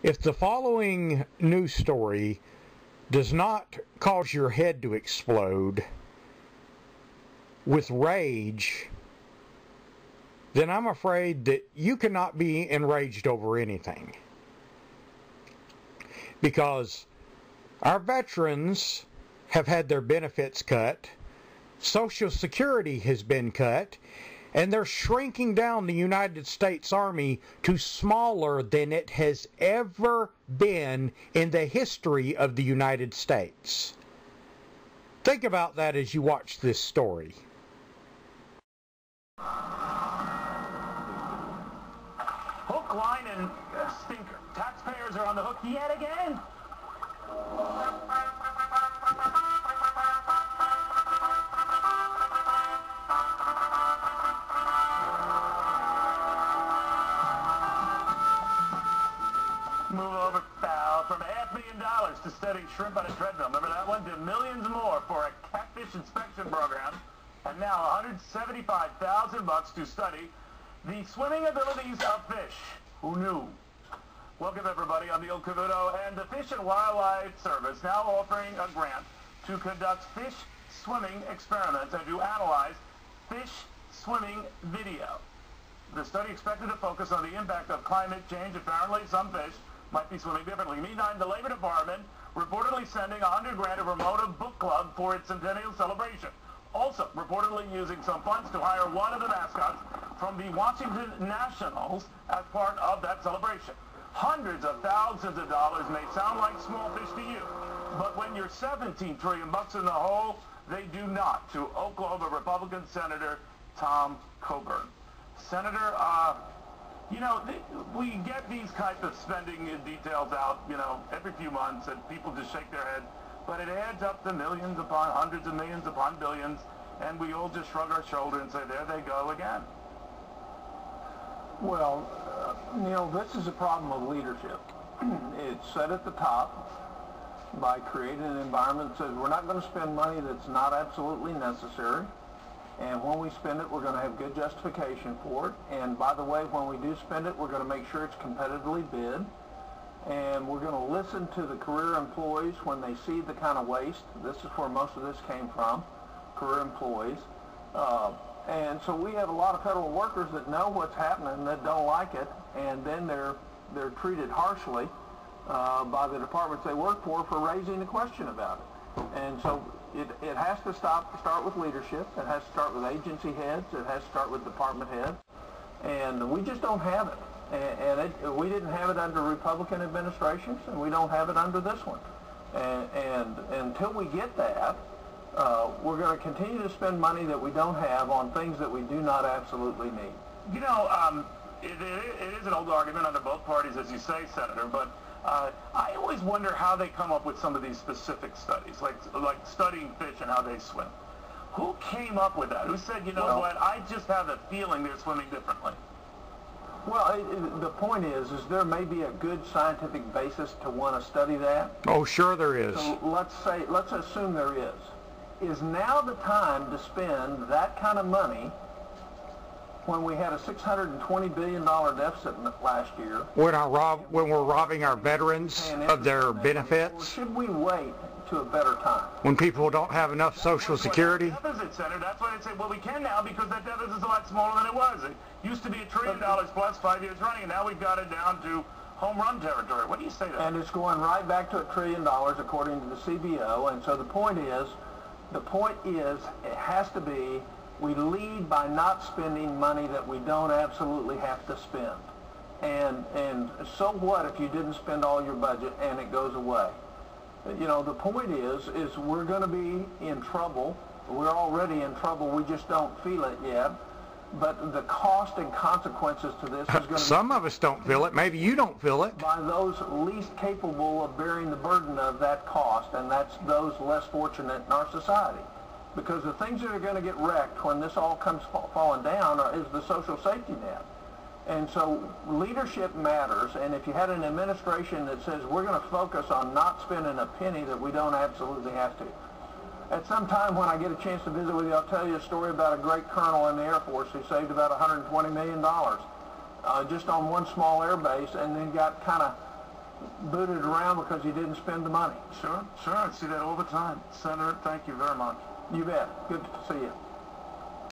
If the following news story does not cause your head to explode with rage, then I'm afraid that you cannot be enraged over anything. Because our veterans have had their benefits cut, Social Security has been cut, and they're shrinking down the United States Army to smaller than it has ever been in the history of the United States. Think about that as you watch this story. Hook, line, and stinker. Taxpayers are on the hook yet again. Move over, pal. From $500,000 to studying shrimp on a treadmill. Remember that one? To millions more for a catfish inspection program. And now $175,000 to study the swimming abilities of fish. Who knew? Welcome everybody. I'm Neil Cavuto, and the Fish and Wildlife Service now offering a grant to conduct fish swimming experiments and to analyze fish swimming video. The study expected to focus on the impact of climate change. Apparently, some fish might be swimming differently. Meantime, the Labor Department reportedly sending $100,000 to promote a book club for its centennial celebration. Also, reportedly using some funds to hire one of the mascots from the Washington Nationals as part of that celebration. Hundreds of thousands of dollars may sound like small fish to you, but when you're $17 trillion in the hole, they do not, to Oklahoma Republican Senator Tom Coburn. Senator, you know, we get these kinds of spending details out, you know, every few months, and people just shake their head. But it adds up to millions upon hundreds of millions upon billions, and we all just shrug our shoulder and say, there they go again. Well, Neil, this is a problem of leadership. It's set at the top by creating an environment that says we're not going to spend money that's not absolutely necessary. And when we spend it, we're going to have good justification for it. And by the way, when we do spend it, we're going to make sure it's competitively bid. And we're going to listen to the career employees when they see the kind of waste. This is where most of this came from, career employees. And so we have a lot of federal workers that know what's happening, that don't like it, and then they're treated harshly by the departments they work for raising the question about it. And so it has to start with leadership. It has to start with agency heads. It has to start with department heads. And we just don't have it. And we didn't have it under Republican administrations, and we don't have it under this one. And until we get that, we're going to continue to spend money that we don't have on things that we do not absolutely need. You know, it is an old argument under both parties, as you say, Senator, but I always wonder how they come up with some of these specific studies, like studying fish and how they swim. Who came up with that? Who said, you know what, I just have a feeling they're swimming differently? Well, the point is there may be a good scientific basis to want to study that. Oh, sure there is. So let's assume there is. Is now the time to spend that kind of money when we had a $620 billion deficit last year? When we're robbing our veterans of their benefits? Or should we wait to a better time? When people don't have enough Social Security? Deficit, Senator. That's why they say, well, we can now because that deficit is a lot smaller than it was. It used to be $1 trillion plus 5 years running, and now we've got it down to home run territory. What do you say to that? And it's going right back to $1 trillion according to the CBO. And so the point is, it has to be, we lead by not spending money that we don't absolutely have to spend. And so what if you didn't spend all your budget and it goes away? You know, the point is we're going to be in trouble. We're already in trouble. We just don't feel it yet. But the cost and consequences to this is going to Some of us don't feel it. Maybe you don't feel it. By those least capable of bearing the burden of that cost, and that's those less fortunate in our society. Because the things that are going to get wrecked when this all comes falling down is the social safety net. And so leadership matters, and if you had an administration that says we're going to focus on not spending a penny that we don't absolutely have to. At some time when I get a chance to visit with you, I'll tell you a story about a great colonel in the Air Force who saved about $120 million just on one small air base, and then got kind of booted around because you didn't spend the money. Sure, I see that all the time. Senator, thank you very much. You bet. Good to see you.